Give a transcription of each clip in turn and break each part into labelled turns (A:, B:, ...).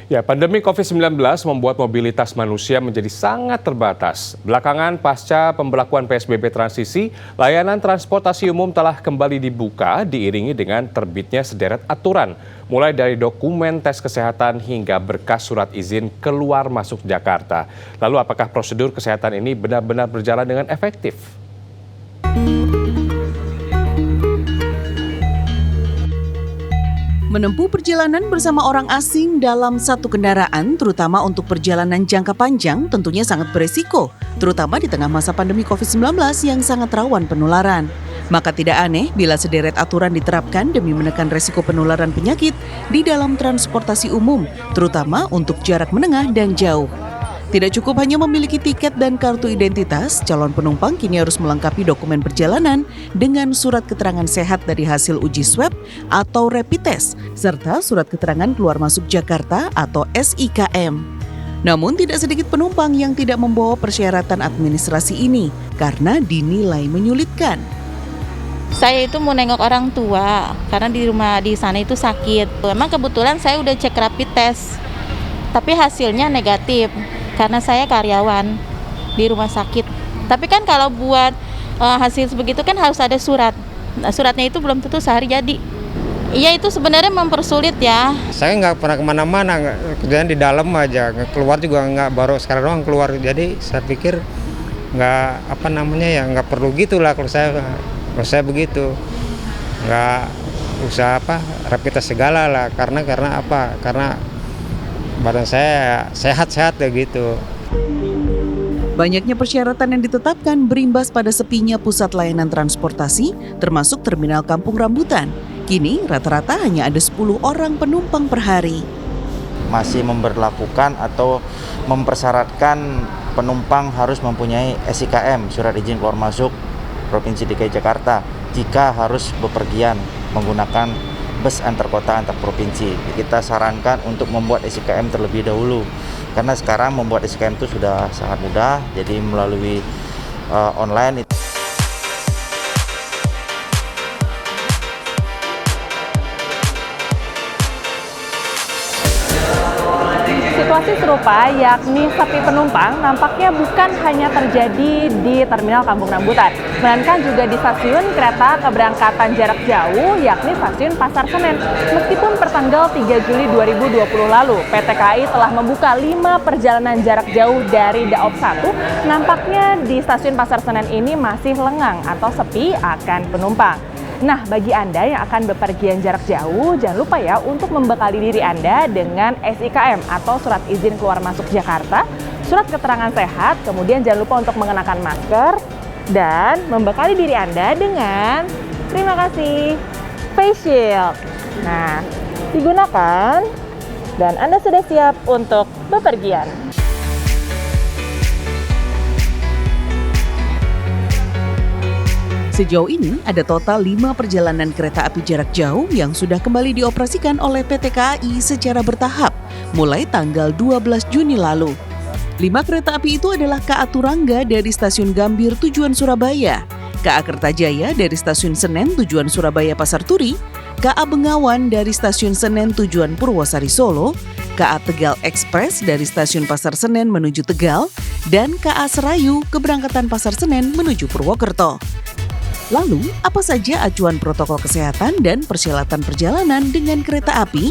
A: Ya, pandemi COVID-19 membuat mobilitas manusia menjadi sangat terbatas. Belakangan pasca pemberlakuan PSBB transisi, layanan transportasi umum telah kembali dibuka diiringi dengan terbitnya sederet aturan, mulai dari dokumen tes kesehatan hingga berkas surat izin keluar masuk Jakarta. Lalu apakah prosedur kesehatan ini benar-benar berjalan dengan efektif?
B: Menempuh perjalanan bersama orang asing dalam satu kendaraan, terutama untuk perjalanan jangka panjang, tentunya sangat beresiko, terutama di tengah masa pandemi COVID-19 yang sangat rawan penularan. Maka tidak aneh bila sederet aturan diterapkan demi menekan resiko penularan penyakit di dalam transportasi umum, terutama untuk jarak menengah dan jauh. Tidak cukup hanya memiliki tiket dan kartu identitas, calon penumpang kini harus melengkapi dokumen perjalanan dengan surat keterangan sehat dari hasil uji swab atau rapid test, serta surat keterangan keluar masuk Jakarta atau SIKM. Namun tidak sedikit penumpang yang tidak membawa persyaratan administrasi ini karena dinilai menyulitkan.
C: Saya itu mau nengok orang tua karena di rumah di sana itu sakit. Memang kebetulan saya udah cek rapid test, tapi hasilnya negatif. Karena saya karyawan di rumah sakit. Tapi kan kalau buat hasil sebegitu kan harus ada surat. Nah, suratnya itu belum tentu sehari jadi. Iya, itu sebenarnya mempersulit ya.
D: Saya nggak pernah kemana-mana, kerjaan di dalam aja. Keluar juga nggak, baru sekarang doang keluar. Jadi saya pikir nggak perlu gitulah kalau saya begitu. Nggak usah rapid test segala lah. Karena apa? Karena badan saya sehat-sehat ya gitu.
B: Banyaknya persyaratan yang ditetapkan berimbas pada sepinya pusat layanan transportasi, termasuk terminal Kampung Rambutan. Kini rata-rata hanya ada 10 orang penumpang per hari.
E: Masih memberlakukan atau mempersyaratkan penumpang harus mempunyai SIKM, surat izin keluar masuk Provinsi DKI Jakarta, jika harus bepergian menggunakan bus antar kota antar provinsi. Kita sarankan untuk membuat SIKM terlebih dahulu, karena sekarang membuat SIKM itu sudah sangat mudah, jadi melalui online.
F: Situasi serupa, yakni sepi penumpang, nampaknya bukan hanya terjadi di Terminal Kampung Rambutan, melainkan juga di stasiun kereta keberangkatan jarak jauh, yakni stasiun Pasar Senen. Meskipun pertanggal 3 Juli 2020 lalu, PT KAI telah membuka 5 perjalanan jarak jauh dari Daob 1, nampaknya di stasiun Pasar Senen ini masih lengang atau sepi akan penumpang. Nah, bagi Anda yang akan bepergian jarak jauh, jangan lupa ya untuk membekali diri Anda dengan SIKM atau surat izin keluar masuk Jakarta, surat keterangan sehat, kemudian jangan lupa untuk mengenakan masker, dan membekali diri Anda dengan, terima kasih, face shield. Nah, digunakan dan Anda sudah siap untuk bepergian.
B: Sejauh ini ada total 5 perjalanan kereta api jarak jauh yang sudah kembali dioperasikan oleh PT KAI secara bertahap mulai tanggal 12 Juni lalu. 5 kereta api itu adalah KA Turangga dari Stasiun Gambir tujuan Surabaya, KA Kertajaya dari Stasiun Senen tujuan Surabaya Pasar Turi, KA Bengawan dari Stasiun Senen tujuan Purwosari Solo, KA Tegal Express dari Stasiun Pasar Senen menuju Tegal, dan KA Serayu keberangkatan Pasar Senen menuju Purwokerto. Lalu, apa saja acuan protokol kesehatan dan persyaratan perjalanan dengan kereta api?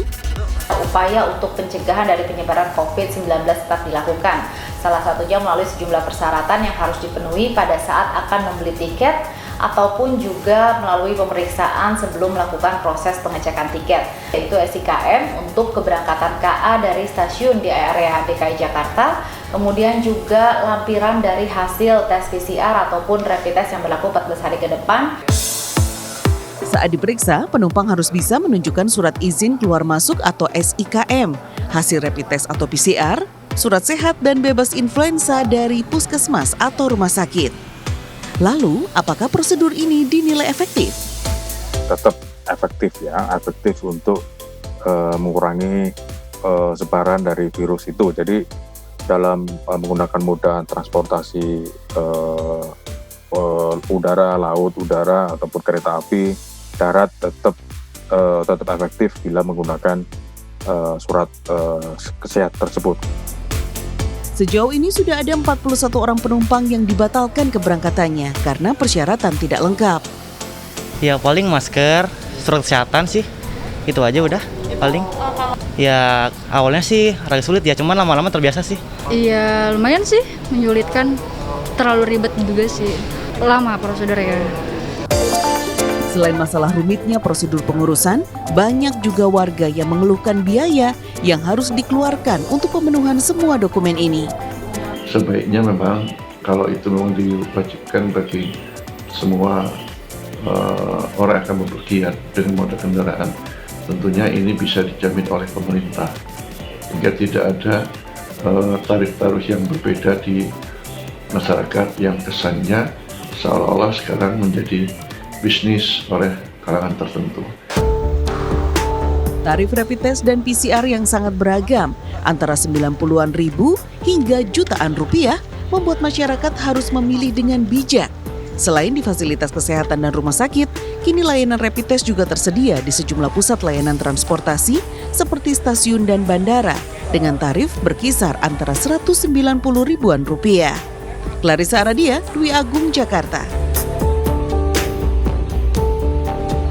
G: Upaya untuk pencegahan dari penyebaran COVID-19 tetap dilakukan. Salah satunya melalui sejumlah persyaratan yang harus dipenuhi pada saat akan membeli tiket ataupun juga melalui pemeriksaan sebelum melakukan proses pengecekan tiket, yaitu SIKM untuk keberangkatan KA dari stasiun di area DKI Jakarta, kemudian juga lampiran dari hasil tes PCR ataupun rapid test yang berlaku 14 hari ke depan.
B: Saat diperiksa, penumpang harus bisa menunjukkan surat izin keluar masuk atau SIKM, hasil rapid test atau PCR, surat sehat dan bebas influenza dari puskesmas atau rumah sakit. Lalu, apakah prosedur ini dinilai efektif?
H: Tetap efektif ya, efektif untuk mengurangi sebaran dari virus itu. Jadi dalam menggunakan moda transportasi udara, laut, udara ataupun kereta api, darat tetap efektif bila menggunakan surat kesehatan tersebut.
B: Sejauh ini sudah ada 41 orang penumpang yang dibatalkan keberangkatannya karena persyaratan tidak lengkap.
I: Ya paling masker, surat kesehatan sih, itu aja udah paling. Ya awalnya sih agak sulit ya, cuman lama-lama terbiasa sih.
J: Iya lumayan sih, menyulitkan, terlalu ribet juga sih, lama prosedurnya.
B: Selain masalah rumitnya prosedur pengurusan, banyak juga warga yang mengeluhkan biaya yang harus dikeluarkan untuk pemenuhan semua dokumen ini.
K: Sebaiknya memang kalau itu memang diwajibkan bagi semua orang yang akan bepergian dengan moda kendaraan, tentunya ini bisa dijamin oleh pemerintah hingga tidak ada tarif-tarif yang berbeda di masyarakat yang kesannya seolah-olah sekarang menjadi bisnis oleh kalangan tertentu.
B: Tarif rapid test dan PCR yang sangat beragam, antara 90-an ribu hingga jutaan rupiah, membuat masyarakat harus memilih dengan bijak. Selain di fasilitas kesehatan dan rumah sakit, kini layanan rapid test juga tersedia di sejumlah pusat layanan transportasi seperti stasiun dan bandara dengan tarif berkisar antara 190 ribuan rupiah. Clarissa Aradia, Dwi Agung, Jakarta.